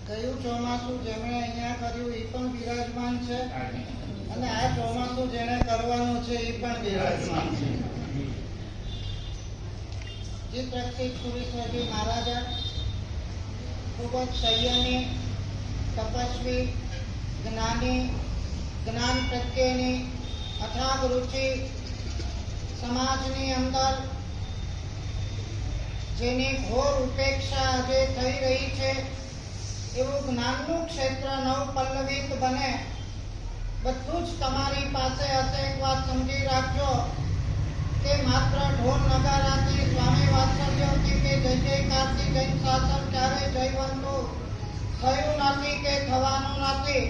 કયું ચોમાસું જેમણે અહીંયા કર્યું એ પણ બિરાજમાન છે અને આ ચોમાસું જેણે કરવાનું છે એ પણ બિરાજમાન છે. ચિત્રક્ષિત સુરેશ્વરજી મહારાજા ખૂબ જ સંયમી, તપસ્વી, જ્ઞાની, જ્ઞાન પ્રત્યેની અથાગ રુચિ, સમાજની અંદર જેની ઘોર ઉપેક્ષા આજે થઈ રહી છે એવું જ્ઞાનનું ક્ષેત્ર નવપલ્લવિત બને. બધું જ તમારી પાસે હશે. એક વાત સમજી રાખજો કે માત્ર ઢોલ નગારાથી, સ્વામી વાત્સલ્યોથી કે જય જયકારથી જૈન શાસન ક્યારે જયવંતું થયું નથી કે થવાનું નથી.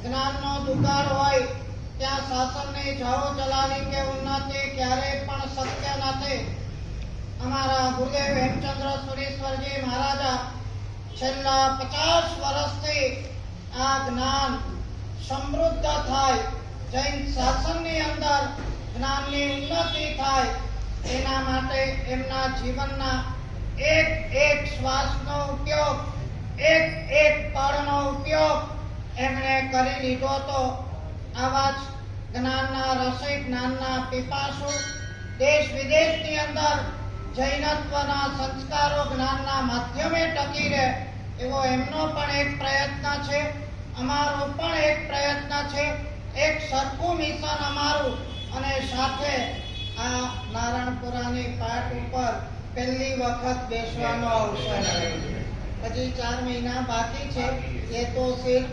જ્ઞાનનો દુકાળ હોય ત્યાં શાસનની જાઓ જલાલી કે ઉન્નતિ ક્યારેય પણ શક્ય નથી. અમારા ગુરુદેવ હેમચંદ્ર સુરેશ્વરજી મહારાજા છેલ્લા 50 વર્ષથી આ જ્ઞાન સમૃદ્ધ થાય, જૈન શાસનની અંદર જ્ઞાનની ઉન્નતિ થાય, એના માટે એમના જીવનના એક એક શ્વાસનો ઉપયોગ, એક એક પળનો ઉપયોગ એમણે કરી લીધો હતો. આવા જ જ્ઞાનના રસિક, જ્ઞાનના પીપાસુ દેશ વિદેશની અંદર જૈનત્વના સંસ્કારો જ્ઞાનના માધ્યમે ટકી રહે એવો એમનો પણ એક પ્રયત્ન છે, અમારો પણ એક પ્રયત્ન છે. એક સરખું મિશન અમારું અને સાથે આ નારાયણપુરાની પાટ ઉપર પહેલી વખત બેસવાનો અવસર મળ્યો. હજી 4 મહિના બાકી છે. એ તો સિર્ફ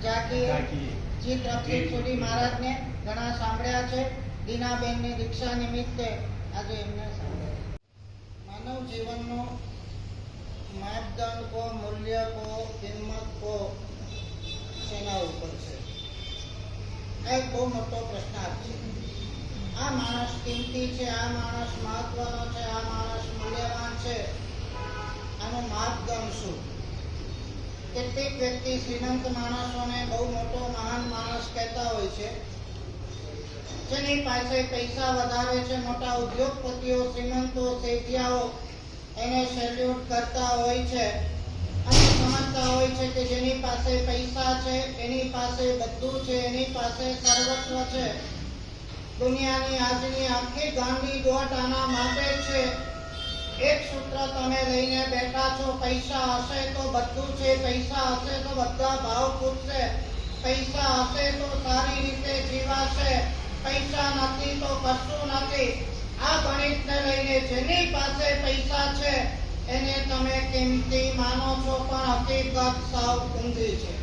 જાકીરજી પ્રક્ષિત સુરી મહારાજને ઘણા સાંભળ્યા છે. દીનાબેનની દીક્ષા નિમિત્તે આજે એમને સાંભળ્યા. માનવ જીવનનો માપદંડ કો, મૂલ્ય કો, કિંમત કો શેના ઉપર છે? આ એક બહુ મોટો પ્રશ્નાર્થ છે. આ માણસ કિંમતી છે, આ માણસ મહત્વનો છે, આ માણસ મૂલ્યવાન છે, આનો માપદંડ શું? કેટલીક વ્યક્તિ શ્રીમંત માણસોને બહુ મોટો મહાન માણસ કહેતા હોય છે. જેની પાસે પૈસા વધારે છે, મોટા ઉદ્યોગપતિઓ, શ્રીમંતો, શેઠિયાઓ એને સેલ્યુટ કરતા હોય છે અને સમજતા હોય છે કે જેની પાસે પૈસા છે, એની પાસે બધું છે, એની પાસે સર્વસ્વ છે. દુનિયાની આજની આખી ગાંડી દોટ આના માટે છે. એક સૂત્ર તમે લઈને બેઠા છો, પૈસા હશે તો બધું છે, પૈસા હશે તો બધા ભાવ પૂછશે, પૈસા હશે તો સારી રીતે જીવાશે, પૈસા નથી તો કશું નથી. આ ગણિતને લઈને જેની પાસે પૈસા છે એને તમે કિંમતી માનો છો, પણ હકીકત સાવ ઊંધી છે.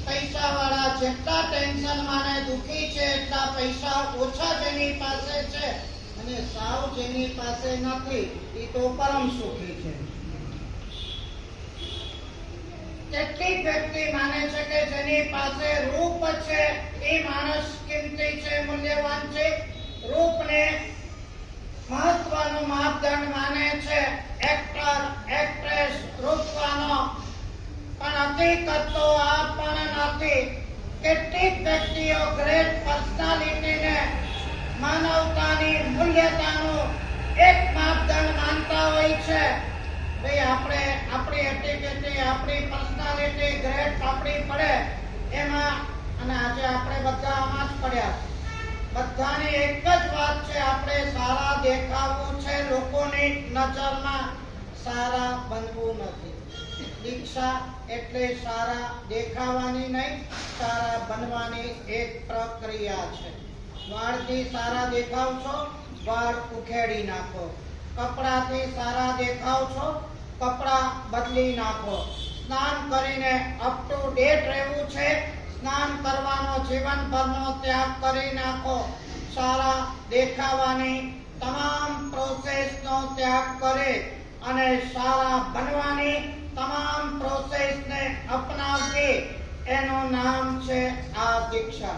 પૈસા વાળા જેટલા ટેન્શનમાં ને દુખી છે એટલા પૈસા ઓછા જેની પાસે છે અને સાવ જેની પાસે નથી એ તો પરમ સુખી છે. કેટલીક વ્યક્તિ માને છે કે જેની પાસે રૂપ છે એ માણસ કિંમતી છે, મૂલ્યવાન છે. રૂપને મહત્વનું માપદંડ માને છે, એક્ટર, એક્ટ્રેસ, રૂપવાનો. પણ હકીકત તો આ પણ નથી. કેટલીક વ્યક્તિઓ ગ્રેટ પર્સનાલિટીને માનવતાની, મૂલ્યતાનું એક માપદંડ માનતા હોય છે. ભાઈ આપણે આપણી એટીટ્યુડ, આપણી પર્સનાલિટી ગ્રેટ આપણી પડે એમાં, અને આજે આપણે બધા આમાં જ પડ્યા. બધાની એક જ વાત છે, આપણે સારા દેખાવું છે, લોકોની નજરમાં સારા બનવું નથી. દીક્ષા એટલે સારા દેખાવાની નહીં, સારા બનવાની એક પ્રક્રિયા છે. વાળથી સારા દેખાવ છો, વાળ ઉખેડી નાખો. કપડાથી સારા દેખાવ છો, કપડા બદલી નાખો. સ્નાન કરીને અપ ટુ ડેટ રહેવું છે, સ્નાન કરવાનો જીવનભરનો ત્યાગ કરી નાખો. સારા દેખાવાની તમામ પ્રોસેસનો ત્યાગ કરે અને સારા બનવાની તમામ પ્રોસેસને અપનાવવી, એનું નામ છે આ દીક્ષા.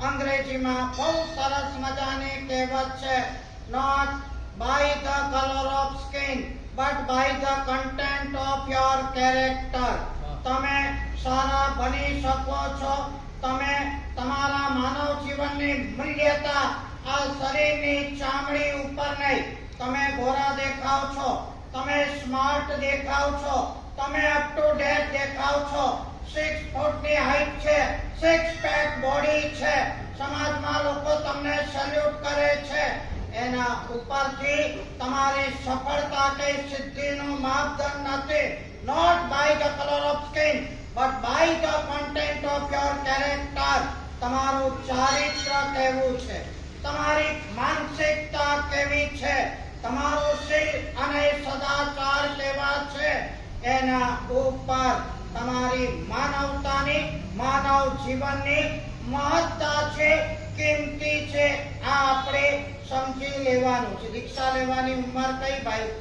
અંગ્રેજીમાં બહુ સરસ મજાની કહેવત છે, not by the colour of skin but by the content of your character. તમે સારા બની શકો છો, તમે તમારા માનવ જીવનની મૂલ્યતા આ શરીરની ચામડી ઉપર નહીં. તમે ગોરા દેખાવ છો, તમે સ્માર્ટ દેખાવ છો, તમે અપ ટુ ડેટ દેખાવ છો, 6 ફૂટની હાઈટ છે, 6 પેક બોડી છે, સમાજમાં લોકો તમને સેલ્યુટ કરે છે. એના ઉપરથી તમારી સફળતા કે સિદ્ધિનું માપદંડ નથી. Not by the colour of skin but by the content of your character. તમારું ચારિત્ર કેવું છે, તમારી માનસિકતા કેવી છે, તમારું શીલ અને સદાચાર કેવા છે, એના ઉપર તમારી માનવતાની, માનવ જીવનની મહત્તા છે, કિંમતી છે. આ આપણે સમજી લેવાનું છે. દીક્ષા લેવાની ઉંમર કઈ ભાઈ?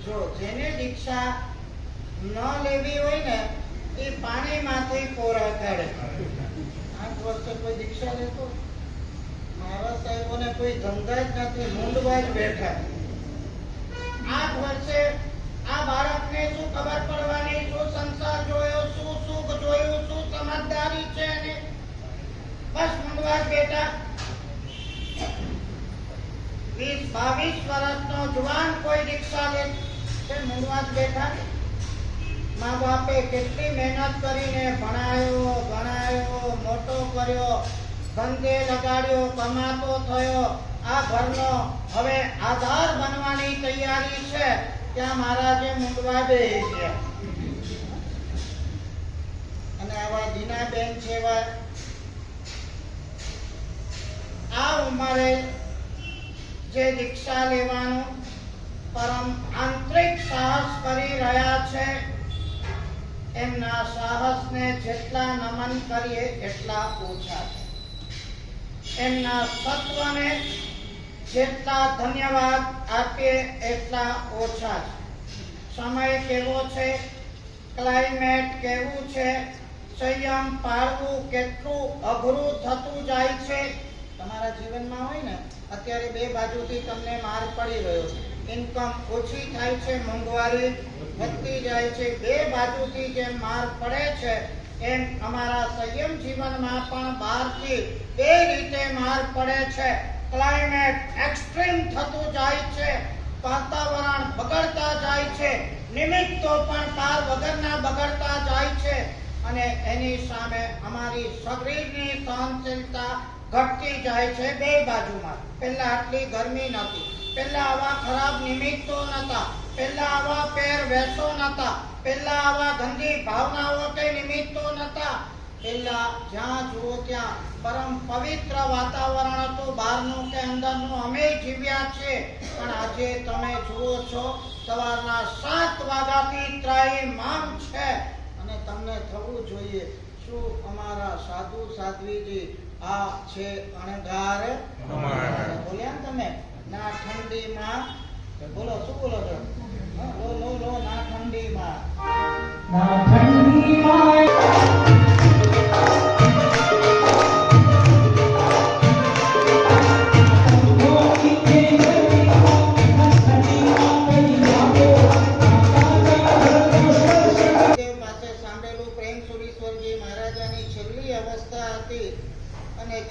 જો જેને દીક્ષા ન લેવી હોય ને એ પાણીમાંથી કોરા કાઢે. 8 વર્ષે કોઈ દીક્ષા લેતો? મારા સાહેબોને કોઈ ધંધા જ નથી, મૂંડવા જ બેઠા. 8 વર્ષે આ બાળકને શું ખબર પડવાની, શું સંસાર જોયો, શું સુખ જોયું, શું સમજદારી છે એને? બસ મૂંડવા જ બેઠા. 20-22 વર્ષનો જુવાન કોઈ દીક્ષા લે છે, મૂંડવા જ બેઠા. મા બાપે કેટલી મહેનત કરીને ભણાયો, મોટો કર્યો, ધંધે લગાડ્યો, કમાતો થયો, આ ઘરનો હવે આધાર બનવાની તૈયારી છે, ત્યાં મહારાજે મૂંડવા બેહી ગયા. અને આવા દીનાબેન છે, આ ઉંમરે જે દીક્ષા લેવાનું પરમ આંતરિક સાહસ કરી રહ્યા છે, એમના સાહસને જેટલા નમન કરીએ એટલા ઓછા છે. એમના સત્વને જેટલા ધન્યવાદ આપીએ એટલા ઓછા છે. સમય કેવો છે, ક્લાઇમેટ કેવું છે, સંયમ પાળવું કેટલું અઘરું થતું જાય છે. તમારા જીવનમાં હોય ને, અત્યારે બે બાજુથી તમને માર પડી રહ્યો છે. ઇન્કમ ઓછી થાય છે, મોંઘવારી વધતી જાય છે. બે બાજુથી જેમ માર પડે છે એમ અમારા સંયમ જીવનમાં પણ બહારથી બે રીતે માર પડે છે. ક્લાઇમેટ એક્સ્ટ્રીમ થતું જાય છે, વાતાવરણ બગડતા જાય છે, નિમિત્તો પણ પાર વગરના બગડતા જાય છે, અને એની સામે અમારી શરીરની સહનશીલતા ઘટતી જાય છે. બે બાજુમાં પહેલા આટલી ગરમી નહોતી, પહેલા આવા ખરાબ નિમિત્તો નહોતા, પહેલા આવા પહેરવેશો નહોતા, પહેલા આવા ગંદી ભાવનાઓ કે નિમિત્તો નહોતા. પહેલા જ્યાં જુઓ ત્યાં પરમ પવિત્ર વાતાવરણ હતું, બહારનું કે અંદરનું અમે જીવ્યા છે. પણ આજે તમે જુઓ છો સવારના 7 વાગ્યાથી ત્રાહિમામ છે, અને તમને થવું જોઈએ શું અમારા સાધુ સાધ્વીજી આ છે અણગાર. બોલ્યા ને તમે, ના ઠંડીમાં બોલો, શું બોલો છો? લો ના ઠંડીમાં, ના ઠંડીમાં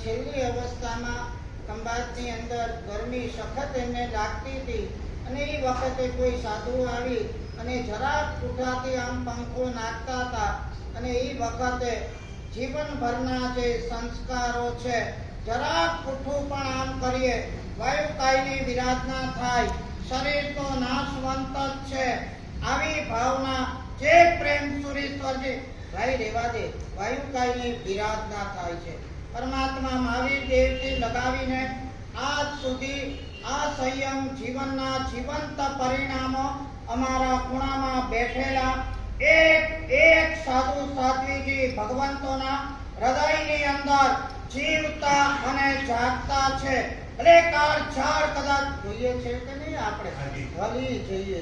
છેલ્લી અવસ્થામાં ખંભાતની અંદર ગરમી સખત એમને લાગતી હતી, અને એ વખતે કોઈ સાધુ આવી અને જરાક ઉઠાથી આમ પંખો નાખતા હતા, અને એ વખતે જીવનભરના જે સંસ્કારો છે, જરાક ઉઠું પણ આમ કરીએ વાયુકાયની વિરાધના થાય, શરીર તો નાશવંત જ છે. આવી ભાવના જે પ્રેમ સુરેશ્વરજી ભાઈ રેવા દે, વાયુકાયની વિરાધના થાય છે. પરમાત્મા મહાવીર દેવથી લગાવીને આજ સુધી આ સંયમ જીવનના જીવંત પરિણામો અમારા ખૂણામાં બેઠેલા એક સાધુ સાધ્વીજી ભગવંતોના હૃદયની અંદર જીવતા અને જાગતા છે. ભલે કાળ ઝાડ કદાચ જોઈએ છે કે નહીં, આપણે ભલી જોઈએ,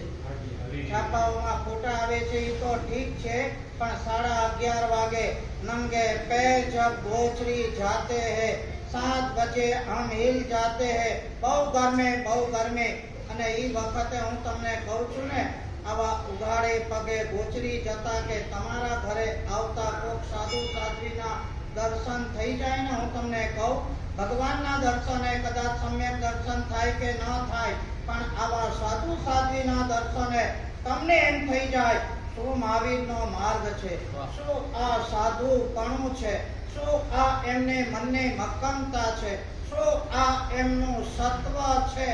છાપાઓમાં ફોટા આવે છે એ તો ઠીક છે, પણ 11:30 વાગે नंगे पैर जब गोचरी जाते हैं, 7 बजे हम हिल जाते हैं, બહુ ગરમે. અને એ વખતે હું તમને કહું છું ને, આવા ઉઘાડે પગે ગોચરી જતા કે તમારા ઘરે આવતા કોક સાધુ સાધ્વીના દર્શન થઈ જાય ને, હું તમને કહું ભગવાનના દર્શન કદાચ સમ્યક દર્શન થાય કે ન થાય, પણ આવા સાધુ સાધ્વીના દર્શને તમને એમ થઈ જાય શું મહાવીરનો માર્ગ છે, શું આ સાધુપણું છે, શું આ એમને મનની મક્કમતા છે, શું આ એમનું સત્વ છે.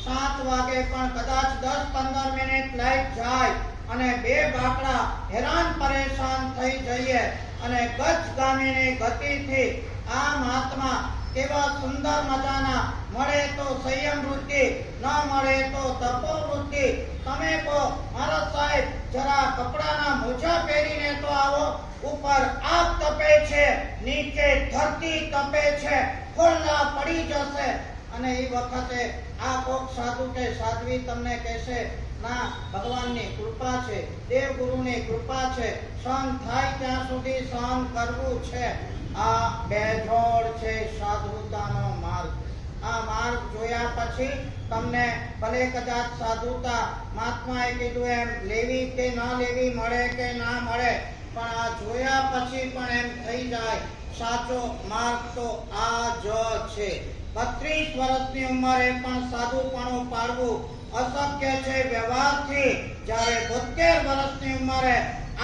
7 વાગે પણ કદાચ 10-15 મિનિટ લાઈટ જાય અને બે બાકડા હેરાન પરેશાન થઈ જઈએ અને ગજગામીની ગતિથી આ મહાત્મા કેવા સુંદર મજાના, મળે તો સંયમ વૃત્તિ, ન મળે તો તપો વૃત્તિ. તમે કહો મહારાજ સાહેબ જરા કપડાના મોજા પહેરીને તો આવો, ઉપર આગ તપે છે, નીચે ધરતી તપે છે, ખોલ્લા પડી જશે. અને એ વખતે આ કોક સાધુ કે સાધ્વી તમને કહેશે ના ભગવાનની કૃપા છે, દેવગુરુની કૃપા છે, સહન થાય ત્યાં સુધી સહન કરવું છે. આ બેજોડ છે સાધુતાનો માર્ગ. આ માર્ગ જોયા પછી તમને ભલે કદાચ સાધુતા મહાત્માએ કીધું એમ લેવી કે ન લેવી, મળે કે ના મળે, પણ આ જોયા પછી પણ એમ થઈ જાય સાચો માર્ગ તો આ જ છે. 32 વર્ષની ઉંમરે પણ સાધુપણું પાળવું અશક્ય છે વ્યવહારથી. જ્યારે 72 વર્ષની ઉંમરે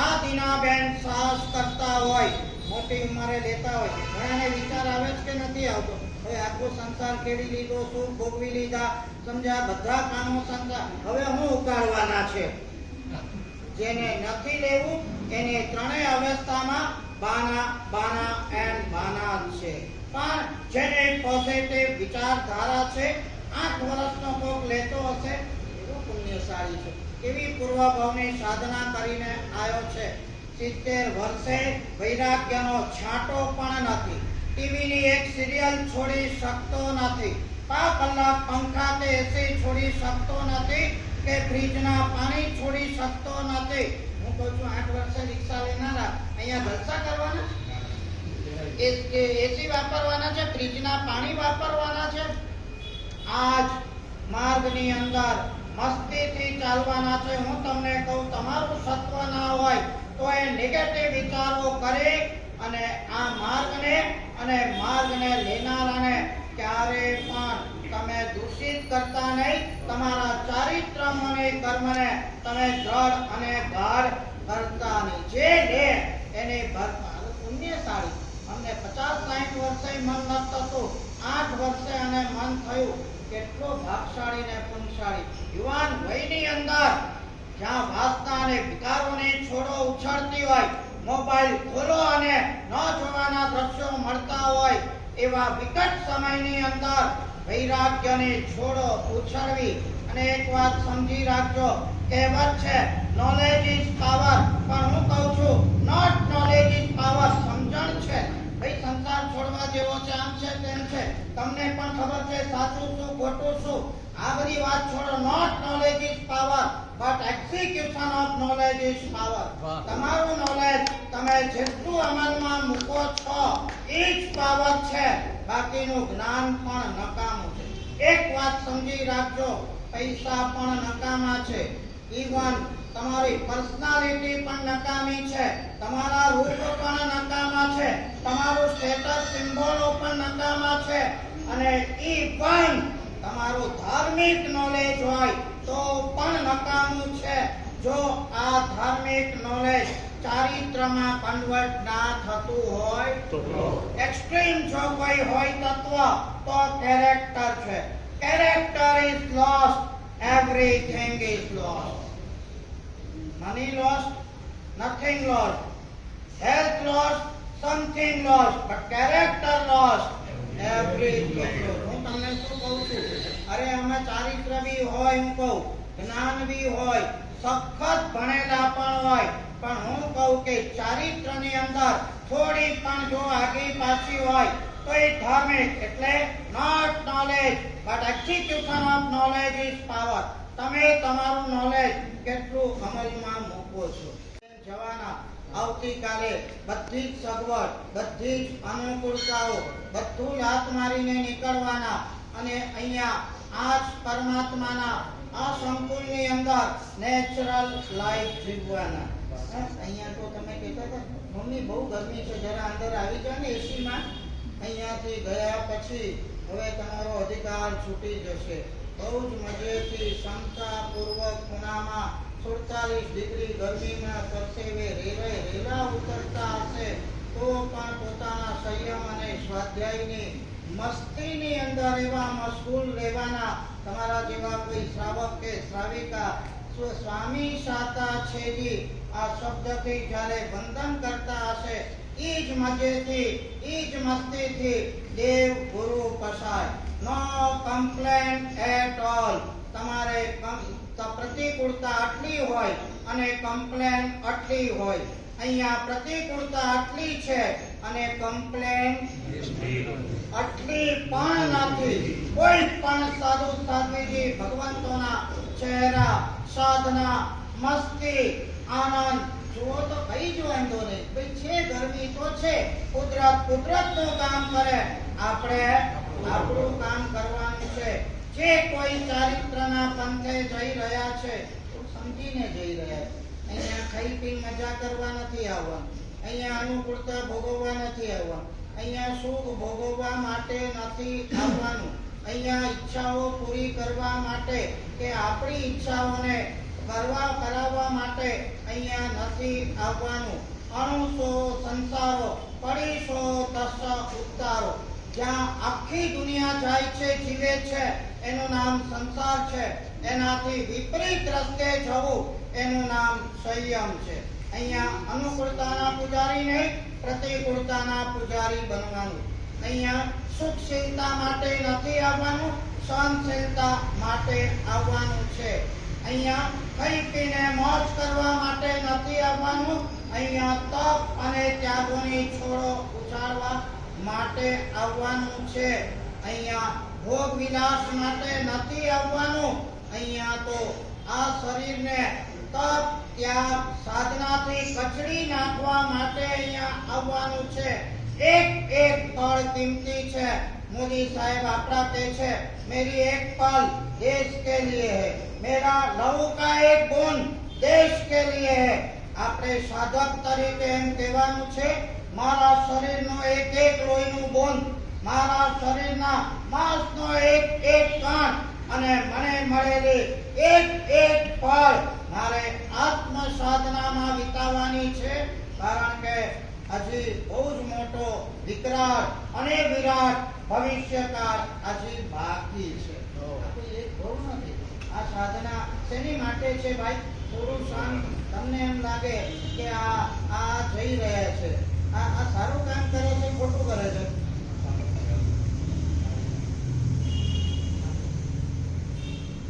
આ દીનાબેન સાહસ કરતા હોય, મોટી ઉંમરે લેતા હોય, ઘણાને વિચાર આવે છે કે નથી આવતો હવે આખો સંસાર કેવી લીધો, સુખ ભોગવી લીધા, સમજ્યા, બધા કામો સંસાર હવે હું ઉકાળવાના છે. જેને નથી લેવું એને ત્રણેય અવસ્થામાં બાના બાના એન્ડ બાના છે. પણ જેને પોઝિટિવ વિચારધારા છે, 8 વર્ષનો કોક લેતો હશે એવો પુણ્યશાળી છે, કેવી પૂર્વભાવની સાધના કરીને આવ્યો છે. 70 વર્ષે વૈરાગ્યનો છાંટો પણ નથી, ટીવીની એક સિરિયલ છોડી શકતો નથી, 5 કલાક પંખા કે એસી છોડી શકતો નથી, કે ફ્રીજના પાણી છોડી શકતો નથી. હું કહું છું 8 વર્ષે રિક્ષા લેનારા અહીંયા જલસા કરવાના, એસી વાપરવાના છે, ફ્રીજના પાણી વાપરવાના છે. આજ માર્ગની અંદર મસ્તીથી ચાલવાના છે. હું તમને કહું તમારું સત્વ ના હોય તો એ નેગેટિવ વિચારો કરે અને આ માર્ગને અને માર્ગને લેનારાને ક્યારે પણ તમે દૂષિત કરતા નહીં. તમારા ચારિત્ર અને કર્મને તમે દ્રઢ અને ગાઢ કરતા નહીં. જે લે એને પુણ્યશાળી. અમને 50-60 વર્ષે મન ન થતું, 8 વર્ષે અને મન થયું. કેટલો ભાગશાળી ને પુણ્યશાળી. યુવાન વયની અંદર જ્યાં વાસના અને વિકારોની છોડો ઉછળતી હોય, મોબાઈલ ખોલો અને ન જોવાના દ્રશ્યો મળતા હોય, એવા વિકટ સમયની અંદર વૈરાગ્યની છોડો ઉછળવી. અને એક વાત સમજી રાખજો, કહેવત છે નોલેજ ઇઝ પાવર, પણ હું કહું છું નોટ નોલેજ ઇઝ પાવર. સમજણ છે ભાઈ, સંસાર છોડવા જેવો છે, આમ છે તેમ છે, તમને પણ ખબર છે સાચું શું ખોટું શું, આ બધી વાત છોડો. Not knowledge is power but execution of knowledge is power. તમારું નોલેજ તમે જેટલું અમલમાં મૂકો છો એ જ પાવર છે, બાકીનું જ્ઞાન પણ નકામું છે. એક વાત સમજી રાખજો, પૈસા પણ નકામા છે, ઇવન તમારી પર્સનાલિટી પણ નકામી છે, તમારા રૂપ પણ નકામા છે, તમારું સ્ટેટસ સિમ્બોલો પણ નકામા છે, અને ઇવન તમારું ધાર્મિક નોલેજ હોય તો પણ નકામું છે. જો આ ધાર્મિક નોલેજ ચારિત્રમાં કન્વર્ટ ના થતું હોય તો એક્સ્ટ્રીમ જો કોઈ હોય તત્વ તો કેરેક્ટર છે. Character is lost, everything is lost. Money lost, nothing lost. Health lost, something lost. But character lost, everything lost. હું તમને શું કહું છું, અરે અમે ચારિત્ર બી હોય, હું કહું જ્ઞાન બી હોય, સખત ભણેલા પણ હોય, પણ હું કહું કે ચારિત્રની અંદર થોડી પણ જો આગી પાછી હોય તો એ ધાર્મિક. એટલે not knowledge but execution of knowledge is power. તમે તમારું નોલેજ કેટલું અમલમાં મૂકો છો. જવાના આવતીકાલે બધી જ સગવડ, બધી જ અનુકૂળતાઓ, બધું લાત મારીને નીકળવાના અને અહીંયા આ જ પરમાત્માના આ સંકુલની અંદર નેચરલ લાઈફ જીવવાના. અહીંયા તો તમે કહેતા હતા મમ્મી બહુ ગરમી છે, જરા અંદર આવી જાઓ ને એસીમાં. અહીંયાથી ગયા પછી હવે તમારો અધિકાર છૂટી જશે. બહુ જ મજેથી ક્ષમતાપૂર્વક ખૂણામાં 47 ડિગ્રી ગરમીમાં પરસેવે રેલા ઉતરતા હશે તો પણ પોતાના સંયમ અને સ્વાધ્યાયની મસ્તીની અંદર એવા મશગુલ રહેવાના તમારા જેવા કોઈ શ્રાવક કે શ્રાવિકા સ્વામી સાતા છેજી આ શબ્દથી જ્યારે વંદન કરતા હશે એ જ મજેથી એ જ મસ્તીથી દેવ ગુરુ પસાય. નો કમ્પ્લેન એટ ઓલ. તમારે પ્રતિકૂળતા આટલી હોય અને કમ્પ્લેન આટલી હોય. અહીંયા પ્રતિકૂળતા આટલી છે અને કમ્પ્લેન આટલી પણ નથી. કોઈ પણ સાધુ સાધ્વીજી ભગવંતોના ચહેરા, સાધના, મસ્તી, આનંદ જુઓ તો કઈ જ વાંધો નહીં. ભાઈ છે ગરમી તો છે, કુદરતનું કામ કરે, આપણે આપણું કામ કરવાનું છે. જે કોઈ ચારિત્રના પંથે જઈ રહ્યા છે તો સમજીને જઈ રહ્યા છે. અહીંયા ખાઈ પી મજા કરવા નથી આવવાનું. અહીંયા અનુકૂળતા ભોગવવા નથી આવવાનું. અહીંયા સુખ ભોગવવા માટે નથી આવવાનું. અહીંયા ઈચ્છાઓ પૂરી કરવા માટે કે આપણી ઈચ્છાઓને કરાવવા માટે અહીંયા નથી આવવાનું. અણુસો સંસારો પડીશો તસ ઉતારો. જ્યાં આખી દુનિયા જાય છે, જીવે છે, એનું નામ સંસાર છે. એનાથી વિપરીત રસ્તે જવું એનું નામ સંયમ છે. અહીંયા અનુકૂળતાના પૂજારી નહીં, પ્રતિકૂળતાના પૂજારી બનવાનું. અહીંયા સુખશીલતા માટે નથી આવવાનું, સહનશીલતા માટે આવવાનું છે. અહીંયા ખાઈ પીને મોજ કરવા માટે નથી આવવાનું. અહીંયા તપ અને ત્યાગોની છોડો ઉછાળવા માટે આવવાનું છે. અહીંયા ભોગ વિલાસ માટે નથી આવવાનું. અહીંયા તો આ શરીરને તપ, ત્યાગ, સાધનાથી કચડી નાખવા માટે અહીંયા આવવાનું છે. એક એક પળ કિંમતી છે. मोदी साहब आपड़ा कहते छे मेरी एक पल देश के लिए है, मेरा लहू का एक बूंद देश के लिए है. આપણે સાધક તરીકે એમ કહેવાનું છે મારા શરીરનો એક એક લોહીનું બૂંદ, મારા શરીરના માંસનો એક એક કણ અને મને મળેલી એક એક પળ મારે આત્મ સાધનામાં વિતાવવાની છે. કારણ કે હજી બહુ જ મોટો વિકરાળ અને વિરાટ ભવિષ્યકાળ હજી બાકી છે. એક બહુ નથી. આ સાધના શેની માટે છે ભાઈ? થોડું શાંત. તમને એમ લાગે કે આ જઈ રહ્યા છે, આ સારું કામ કરે છે, ખોટું કરે છે?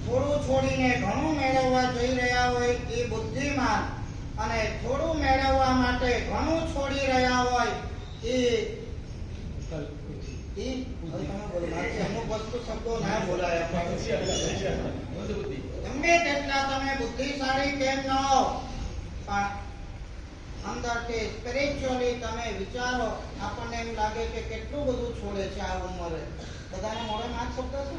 થોડું છોડીને ઘણું મેળવવા જઈ રહ્યા હોય એ બુદ્ધિમાન, અને થોડું મેળવવા માટે ઘણું છોડી રહ્યા હોય એ અમુક વસ્તુ શબ્દો ના બોલાય. ગમે તેટલા તમે બુદ્ધિશાળી કેમ ન હો, પણ અંદરથી સ્પિરિચ્યુઅલી તમે વિચારો, આપણને એમ લાગે કે કેટલું બધું છોડે છે આ ઉંમરે. બધાને મોઢે માં શબ્દ છે,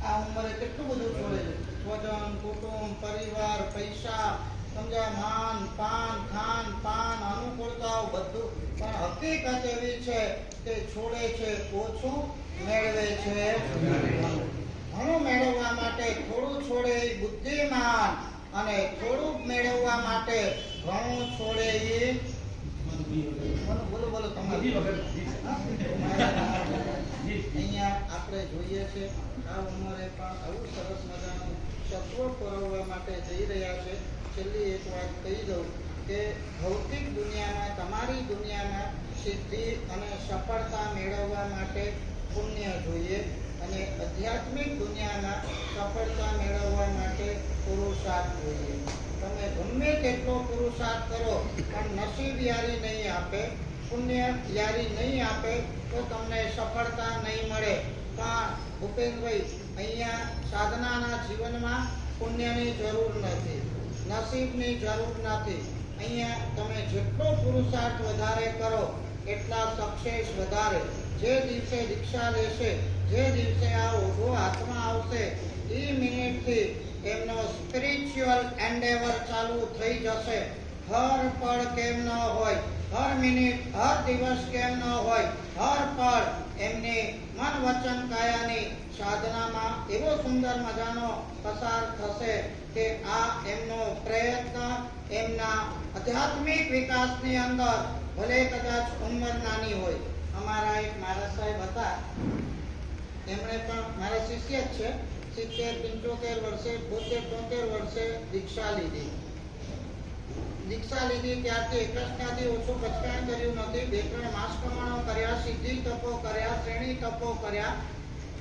આ ઉંમરે કેટલું બધું છોડે છે. સ્વજન, કુટુંબ, પરિવાર, પૈસા, સમજા, માન પાન, ખાન પાન, અનુકૂળતાઓ બધું. પણ હકીકત એવી છે કે છોડે છે ઓછું, મેળવે છે ઘણું. મેળવવા માટે થોડું છોડે એ બુદ્ધિમાન, અને થોડું મેળવવા માટે ઘણું છોડે એ બોલો બોલો તમારી. અહીંયા આપણે જોઈએ છે આ ઉંમરે પણ આવું સરસ મજાનું તત્વ પુરવવા માટે જઈ રહ્યા છે. છેલ્લી એક વાત કહી દઉં કે ભૌતિક દુનિયામાં, તમારી દુનિયામાં સિદ્ધિ અને સફળતા મેળવવા માટે પુણ્ય જોઈએ, અને આધ્યાત્મિક દુનિયામાં સફળતા મેળવવા માટે પુરુષાર્થ જોઈએ. તમે ગમે તેટલો પુરુષાર્થ કરો પણ નસીબ યારી નહીં આપે, પુણ્ય યારી નહીં આપે તો તમને સફળતા નહીં મળે. પણ ભૂપેન્દ્રભાઈ, અહીંયા સાધનાના જીવનમાં પુણ્યની જરૂર નથી, નસીબની જરૂર નથી. અહીંયા તમે જેટલો પુરુષાર્થ વધારે કરો એટલા સક્સેસ વધારે. જે દિવસે દીક્ષા લેશે, જે દિવસે આ ઓઢો હાથમાં આવશે, એ મિનિટથી એમનો સ્પિરિચ્યુઅલ એન્ડેવર ચાલુ થઈ જશે. હર પળ કેમ ન હોય, હર મિનિટ, હર દિવસ કેમ ન હોય, હર પળ એમની મન વચન કાયાની સાધનામાં એવો સુંદર મજાનો પસાર થશે કે આ એમનો પ્રયત્ન એમના આધ્યાત્મિક વિકાસની અંદર ભલે કદાચ ઉંમર નાની હોય. અમારા એક મહારાજ સાહેબ હતા, એમણે પણ મારા શિષ્ય જ છે. 70-75 વર્ષે 72-73 વર્ષે દીક્ષા લીધી ત્યારથી એકસ્ટાથી ઓછું કચકાણ કર્યું નથી. 2-3 માસ પ્રમાણો કર્યા, સિદ્ધિ તપો કર્યા, શ્રેણી તપો કર્યા,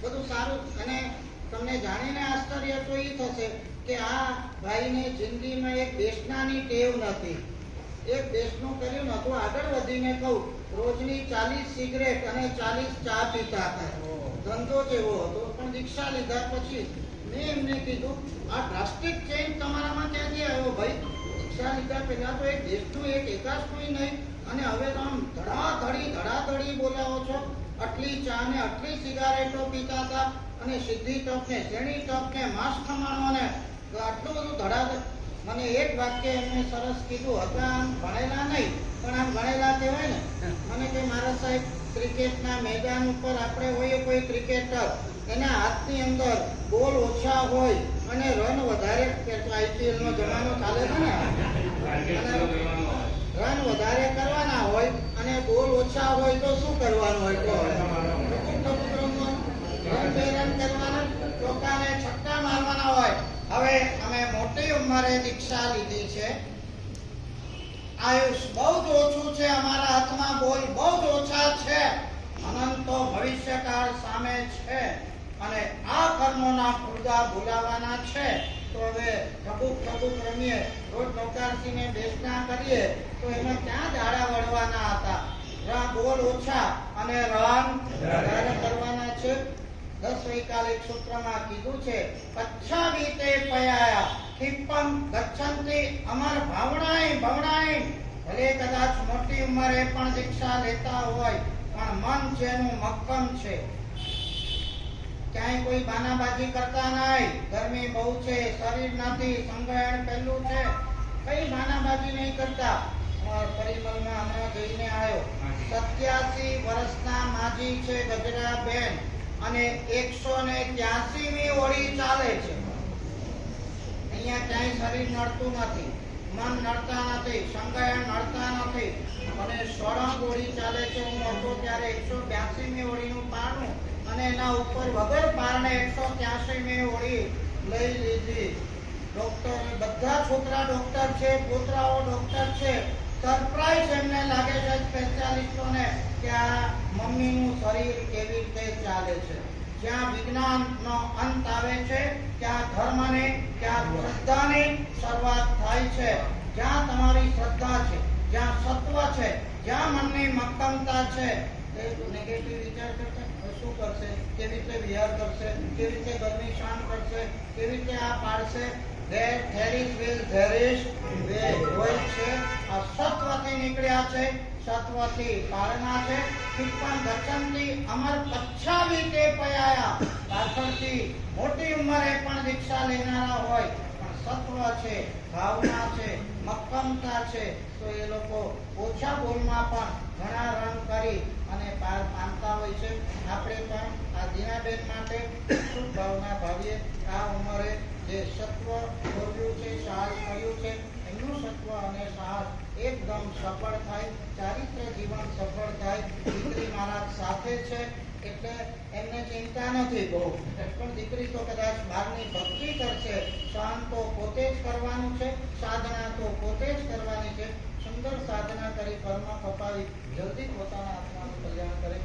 બધું સારું. અને તમને જાણીને આશ્ચર્ય તો એ થશે કે આ ભાઈને જિંદગીમાં એક બેસનાની ટેવ નથી. એક બેસનું કર્યું નતું. આગળ વધીને કહું, રોજની 40 સિગરેટ અને 40 ચા પીતા હતા. ધંધો જેવો હતો. પણ દીક્ષા લીધા પછી મેં એમને કીધું, આ ડ્રાસ્ટિક ચેન્જ તમારામાં ક્યાંથી આવ્યો ભાઈ? દીક્ષા લીધા પહેલા તો એક દેશનું એક એકાશનું નહીં, અને હવે તો આમ ધડાધડી બોલાવો છો. આટલી ચા ને આટલી સિગારેટો પીતા હતા, અને સિદ્ધિ તપ ને શ્રેણી તપ ને માસ ખમાણો ને આટલું બધું ધડાધડ. મને એક વાક્ય એમને સરસ કીધું. હતા આમ ભણેલા નહીં, પણ આમ ભણેલા કહેવાય ને. મને કે મારા સાહેબ, ક્રિકેટના મેદાન ઉપર આપણે હોઈએ, કોઈ ક્રિકેટર એના હાથની અંદર બોલ ઓછા હોય અને રન વધારે, IPL નો જમાનો ચાલે છે ને, રન વધારે કરવાના હોય અને બોલ ઓછા હોય તો શું કરવાનું હોય? રન કરવાના, ચોકાને છક્કા મારવાના હોય. હવે અમે મોટી ઉંમરે દીક્ષા લીધી છે. આયુષ બહુ જ ઓછું છે, અમારા હાથમાં બોલ બહુ જ ઓછા છે. અનંતો ભવિષ્યકાળ સામે છે, અને આ કર્મોના ફૂલદા ભૂલાવાના છે. તો હવે ઠબુક રમીએ, રોજ નોકારસીને બેસના કરીએ, તો એમાં ક્યાં દાડા વળવાના હતા? બોલ ઓછા અને રન વધારે કરવાના છે. 10 વૈકાલ એક સૂત્રમાં કીધું છે, પચ્છાવીતે પયાયા ખિપ્પમ ગચ્છન્તિ અમર ભવણાય. ભલે કદાચ મોટી ઉંમરે પણ દીક્ષા લેતા હોય, પણ મન જેનું મક્કમ છે. ક્યાંય કોઈ બાનાબાજી કરતા નહીં. ગરમી બહુ છે, શરીર નથી, સંગયણ પહેલું છે, કઈ બાનાબાજી નહીં કરતા. પરિમલમાં હમણાં જઈને આવ્યો. 87 વર્ષના માજી છે ગજરાબેન, અને 183મી ઓળી ચાલે છે. અહીંયા ક્યાંય શરીર નડતું નથી, મન નડતા નથી, સંગયણ નડતા નથી, અને 16 ઓળી ચાલે છે. હું હતો ત્યારે 182મી ઓળીનું પારણું, અને એના ઉપર વગર પારણે 183મી ઓળી લઈ લીધી. ડોક્ટર, બધા છોકરા ડોક્ટર છે, પોતરાઓ ડોક્ટર છે. સરપ્રાઈઝ એમને લાગે છે સ્પેશિયાલિસ્ટોને કે આ મમ્મીનું શરીર કેવી રીતે ચાલે છે. જ્યાં વિજ્ઞાનનો અંત આવે છે, ત્યાં ધર્મની, ત્યાં શ્રદ્ધાની શરૂઆત થાય છે. જ્યાં તમારી શ્રદ્ધા છે, જ્યાં સત્વ છે, જ્યાં મનની મક્કમતા છે, એ નેગેટિવ વિચાર કરશે, શું કરશે, કેવી રીતે વિહાર કરશે, કેવી રીતે ગરમી શાંત કરશે, કેવી રીતે આ પાડશે. there is will, there is way હોય છે. આ સત્વથી નીકળ્યા છે, સત્વથી પાળના છે. ખિપ્પમ ગચ્છન્તિ અમર પચ્છાવીતે પયાયા. પાછળથી મોટી ઉંમરે પણ દીક્ષા લેનારા હોય, પણ સત્વ છે, ભાવના છે, મક્કમતા છે, તો એ લોકો ઓછા બોલમાં પણ ઘણા રન કરી અને પાર પામતા હોય છે. આપણે પણ આ દીનાબેન માટે શુભ ભાવના ભાવીએ. આ ઉંમરે જે સત્વ ભોગવ્યું છે, સાહસ કર્યું છે, એમનું સત્વ અને સાહસ એકદમ સફળ થાય, ચારિત્ર જીવન સફળ થાય. દીકરી મહારાજ સાથે છે એટલે એમને ચિંતા નથી બહુ, પણ દીકરી તો કદાચ બહારની ભક્તિ કરશે. શાન તો પોતે જ કરવાનું છે, સાધના તો પોતે જ કરવાની છે. સુંદર સાધના કરી, કર્મ કપાવી, જલ્દી પોતાના આત્માનું કલ્યાણ કરે.